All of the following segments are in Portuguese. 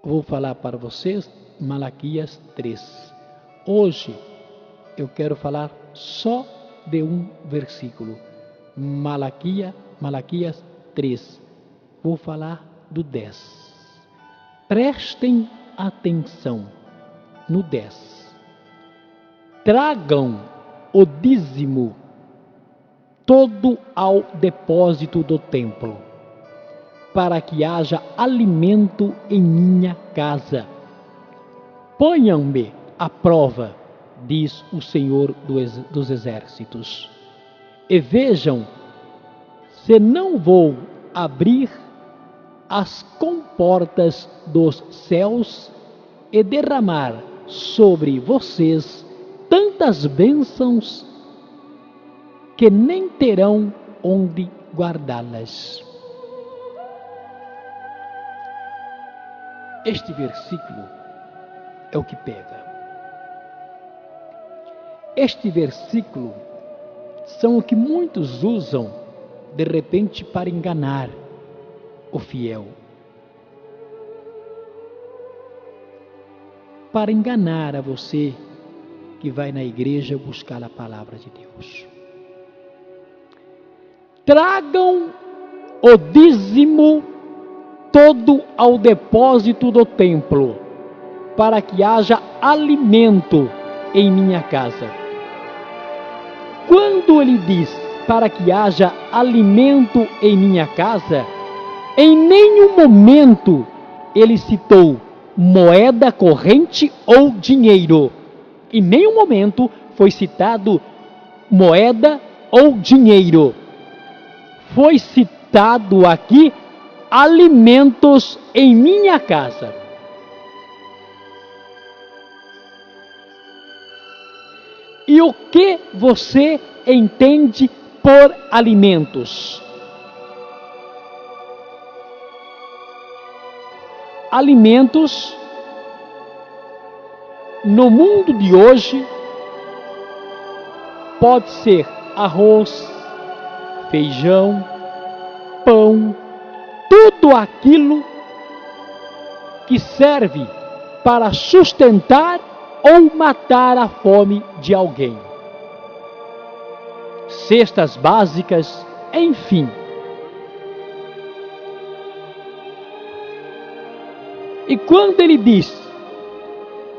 vou falar para vocês Malaquias 3. Hoje eu quero falar só de um versículo. Malaquias 3. Vou falar do 10. Prestem atenção no 10. Tragam o dízimo todo ao depósito do templo, para que haja alimento em minha casa. Ponham-me à prova, diz o Senhor dos Exércitos, e vejam se não vou abrir as comportas dos céus e derramar sobre vocês tantas bênçãos que nem terão onde guardá-las. Este versículo é o que pega. Este versículo são o que muitos usam de repente para enganar o fiel, para enganar a você que vai na igreja buscar a palavra de Deus. Tragam o dízimo todo ao depósito do templo, para que haja alimento em minha casa. Quando ele diz para que haja alimento em minha casa, em nenhum momento ele citou moeda corrente ou dinheiro. Em nenhum momento foi citado moeda ou dinheiro. Foi citado aqui alimentos em minha casa. E o que você entende por alimentos? Alimentos no mundo de hoje pode ser arroz, feijão, pão, tudo aquilo que serve para sustentar ou matar a fome de alguém. Cestas básicas, enfim. E quando ele diz,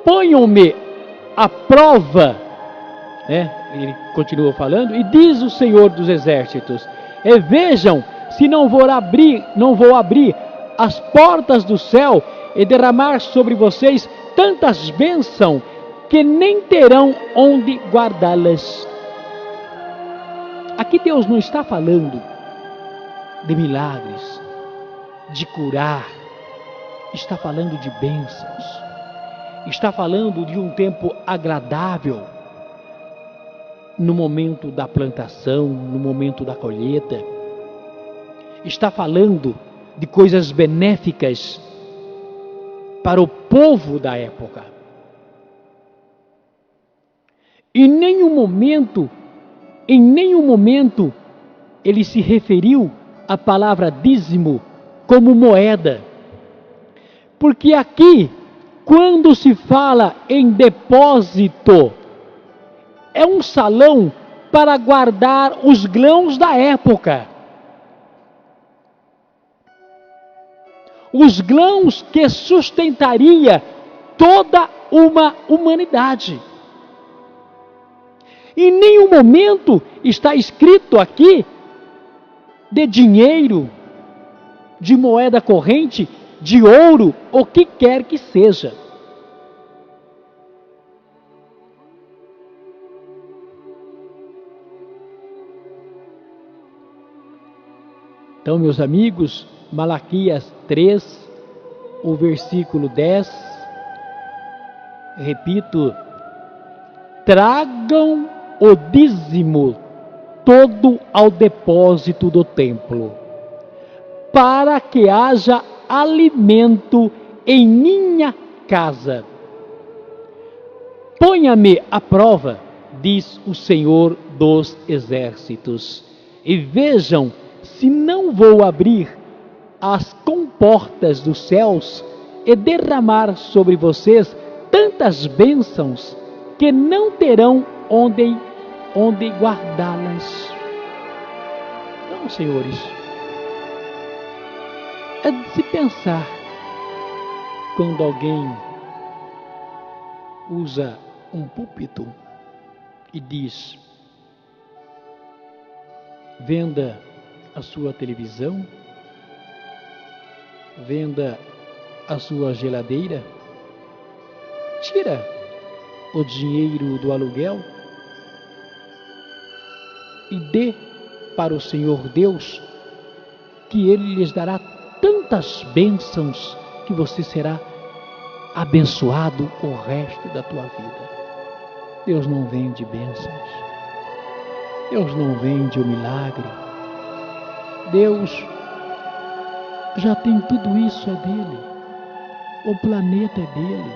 ponham-me à prova, ele continua falando, e diz o Senhor dos Exércitos, e vejam se não vou abrir as portas do céu e derramar sobre vocês tantas bênçãos que nem terão onde guardá-las. Aqui Deus não está falando de milagres, de curar, está falando de bênçãos, está falando de um tempo agradável, no momento da plantação, no momento da colheita, está falando de coisas benéficas para o povo da época. Em nenhum momento ele se referiu à palavra dízimo como moeda. Porque aqui, quando se fala em depósito, é um salão para guardar os grãos da época. Os grãos que sustentaria toda uma humanidade. Em nenhum momento está escrito aqui de dinheiro, de moeda corrente, de ouro, o que quer que seja. Então, meus amigos, Malaquias 3, o versículo 10, repito, tragam o dízimo todo ao depósito do templo, para que haja alimento em minha casa. Ponha-me à prova, diz o Senhor dos Exércitos, e vejam se não vou abrir as comportas dos céus e derramar sobre vocês tantas bênçãos que não terão onde guardá-las. Então, senhores, é de se pensar quando alguém usa um púlpito e diz: venda a sua televisão, venda a sua geladeira, tira o dinheiro do aluguel e dê para o Senhor Deus, que Ele lhes dará tantas bênçãos que você será abençoado o resto da tua vida. Deus não vende bênçãos, Deus não vende o milagre. Deus já tem tudo isso, é dele. O planeta é dele.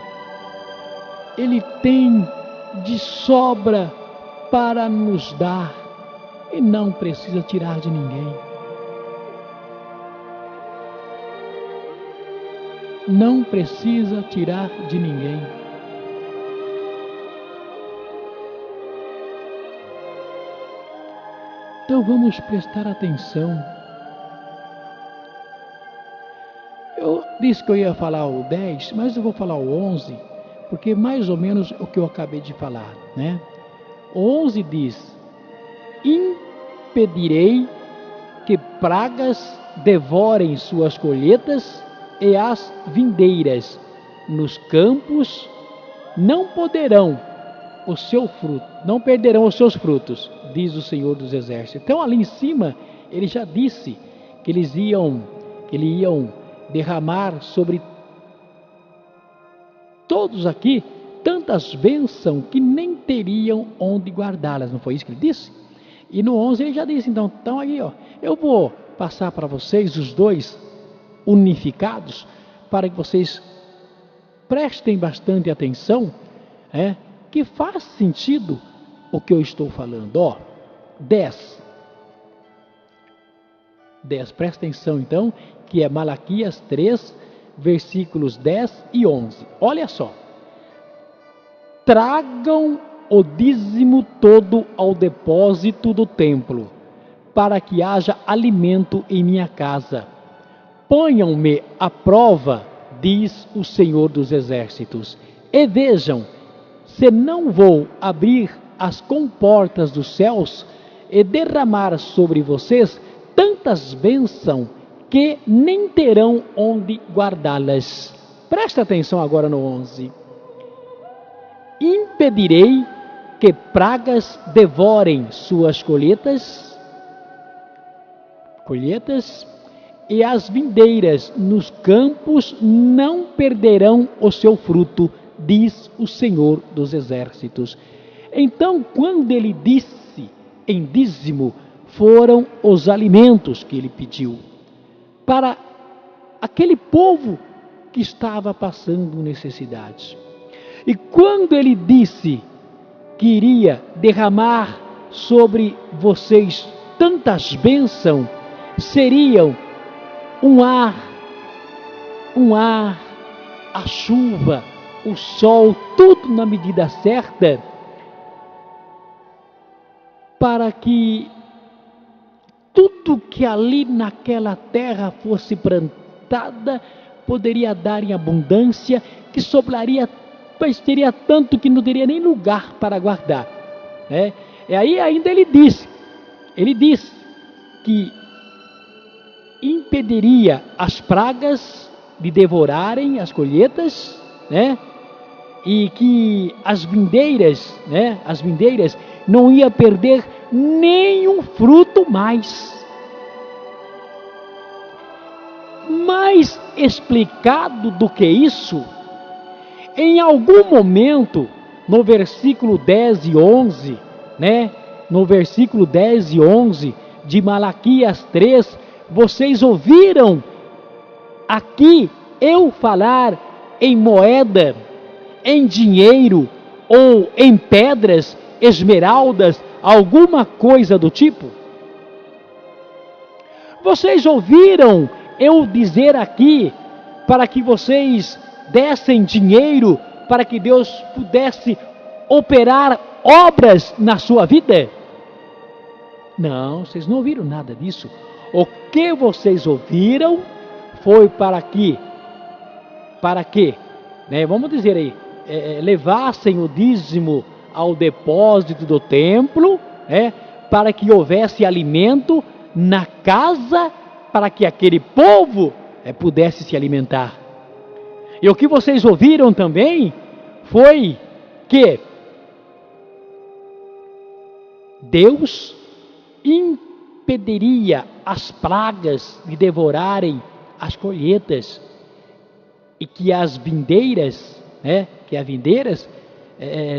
Ele tem de sobra para nos dar e não precisa tirar de ninguém. Não precisa tirar de ninguém. Então vamos prestar atenção. Eu disse que eu ia falar o 10, mas eu vou falar o 11, porque mais ou menos o que eu acabei de falar, né? O 11 diz: impedirei que pragas devorem suas colheitas e as vindeiras nos campos não poderão o seu fruto, não perderão os seus frutos, diz o Senhor dos Exércitos. Então ali em cima ele já disse que eles iam derramar sobre todos aqui tantas bênçãos que nem teriam onde guardá-las. Não foi isso que ele disse? E no 11 ele já disse, então aí, ó, eu vou passar para vocês os dois unificados, para que vocês prestem bastante atenção, que faz sentido o que eu estou falando. Ó, 10, presta atenção então, que é Malaquias 3, versículos 10 e 11. Olha só: tragam o dízimo todo ao depósito do templo, para que haja alimento em minha casa. Ponham-me à prova, diz o Senhor dos Exércitos, e vejam se não vou abrir as comportas dos céus e derramar sobre vocês tantas bênçãos que nem terão onde guardá-las. Presta atenção agora no 11. Impedirei que pragas devorem suas colheitas e as vindeiras nos campos não perderão o seu fruto, diz o Senhor dos Exércitos. Então, quando ele disse em dízimo, foram os alimentos que ele pediu para aquele povo que estava passando necessidade. E quando ele disse que iria derramar sobre vocês tantas bênçãos, seriam um ar, a chuva, o sol, tudo na medida certa, para que tudo que ali naquela terra fosse plantada poderia dar em abundância, que sobraria, pois teria tanto que não teria nem lugar para guardar. E aí ainda ele disse que impediria as pragas de devorarem as colheitas, e que as vindeiras não ia perder nenhum fruto mais. Mais explicado do que isso, em algum momento, no versículo 10 e 11, no versículo 10 e 11 de Malaquias 3, vocês ouviram aqui eu falar em moeda, em dinheiro ou em pedras, esmeraldas, alguma coisa do tipo? Vocês ouviram eu dizer aqui para que vocês dessem dinheiro para que Deus pudesse operar obras na sua vida? Não, vocês não ouviram nada disso. O que vocês ouviram foi para que, vamos dizer aí, levassem o dízimo ao depósito do templo, para que houvesse alimento na casa, para que aquele povo pudesse se alimentar. E o que vocês ouviram também foi que Deus impediria as pragas de devorarem as colheitas e que as vindeiras,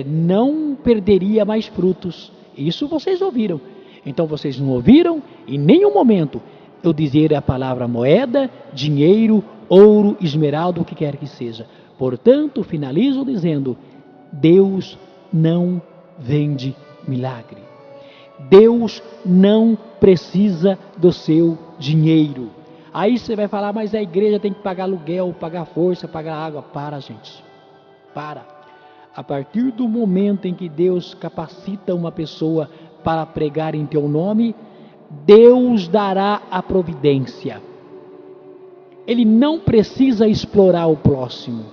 não perderia mais frutos. Isso vocês ouviram. Então vocês não ouviram em nenhum momento eu dizer a palavra moeda, dinheiro, ouro, esmeralda, o que quer que seja. Portanto, finalizo dizendo: Deus não vende milagre. Deus não precisa do seu dinheiro. Aí você vai falar, mas a igreja tem que pagar aluguel, pagar força, pagar água. Para, gente. Para. A partir do momento em que Deus capacita uma pessoa para pregar em teu nome, Deus dará a providência. Ele não precisa explorar o próximo.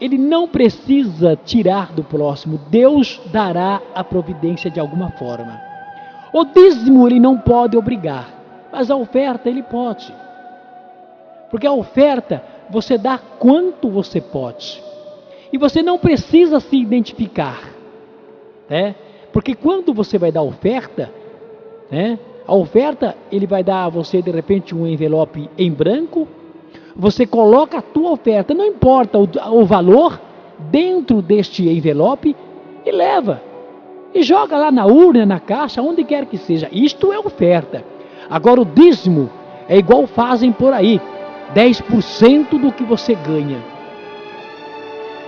Ele não precisa tirar do próximo. Deus dará a providência de alguma forma. O dízimo ele não pode obrigar, mas a oferta ele pode. Porque a oferta você dá quanto você pode. E você não precisa se identificar. Porque quando você vai dar oferta, a oferta ele vai dar a você de repente um envelope em branco. Você coloca a tua oferta, não importa o valor, dentro deste envelope e leva. E joga lá na urna, na caixa, onde quer que seja. Isto é oferta. Agora o dízimo é igual fazem por aí. 10% do que você ganha.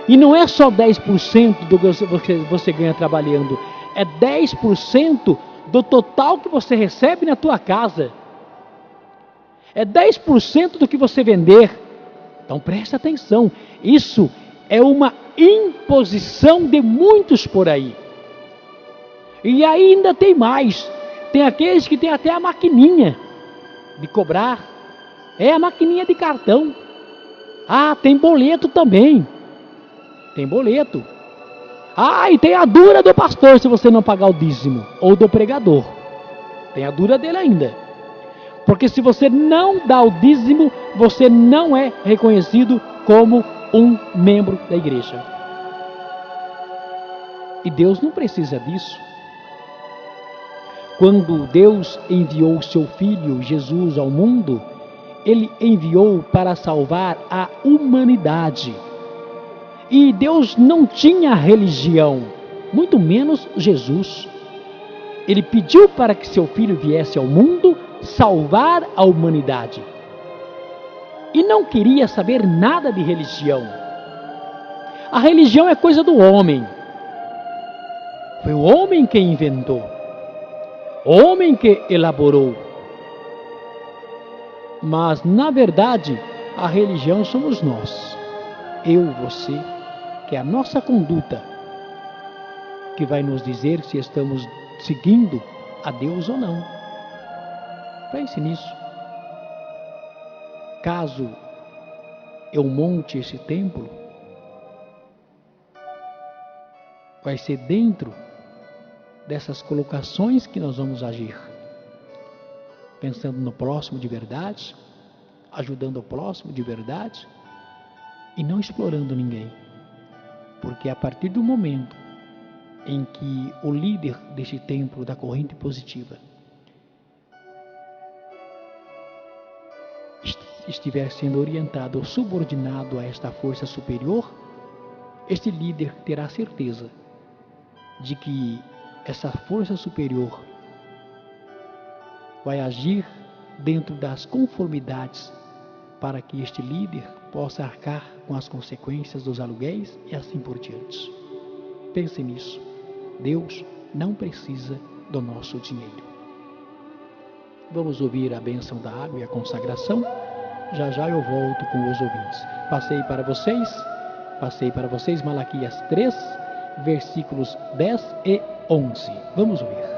E não é só 10% do que você ganha trabalhando. É 10% do total que você recebe na tua casa. É 10% do que você vender. Então presta atenção. Isso é uma imposição de muitos por aí. E ainda tem mais. Tem aqueles que têm até a maquininha de cobrar. A maquininha de cartão. Tem boleto também. Tem boleto. E tem a dura do pastor se você não pagar o dízimo. Ou do pregador. Tem a dura dele ainda. Porque se você não dá o dízimo, você não é reconhecido como um membro da igreja. E Deus não precisa disso. Quando Deus enviou o seu Filho Jesus ao mundo, Ele enviou para salvar a humanidade. E Deus não tinha religião, muito menos Jesus. Ele pediu para que seu Filho viesse ao mundo salvar a humanidade. E não queria saber nada de religião. A religião é coisa do homem. Foi o homem que inventou. O homem que elaborou. Mas, na verdade, a religião somos nós. Eu, você, que é a nossa conduta que vai nos dizer se estamos seguindo a Deus ou não. Pense nisso. Caso eu monte esse templo, vai ser dentro dessas colocações que nós vamos agir. Pensando no próximo de verdade, ajudando o próximo de verdade e não explorando ninguém. Porque a partir do momento em que o líder deste templo da corrente positiva estiver sendo orientado ou subordinado a esta força superior, este líder terá certeza de que essa força superior vai agir dentro das conformidades para que este líder possa arcar com as consequências dos aluguéis e assim por diante. Pense nisso. Deus não precisa do nosso dinheiro. Vamos ouvir a bênção da água e a consagração. Já já eu volto com os ouvintes. Passei para vocês Malaquias 3, versículos 10 e 11. Vamos ouvir.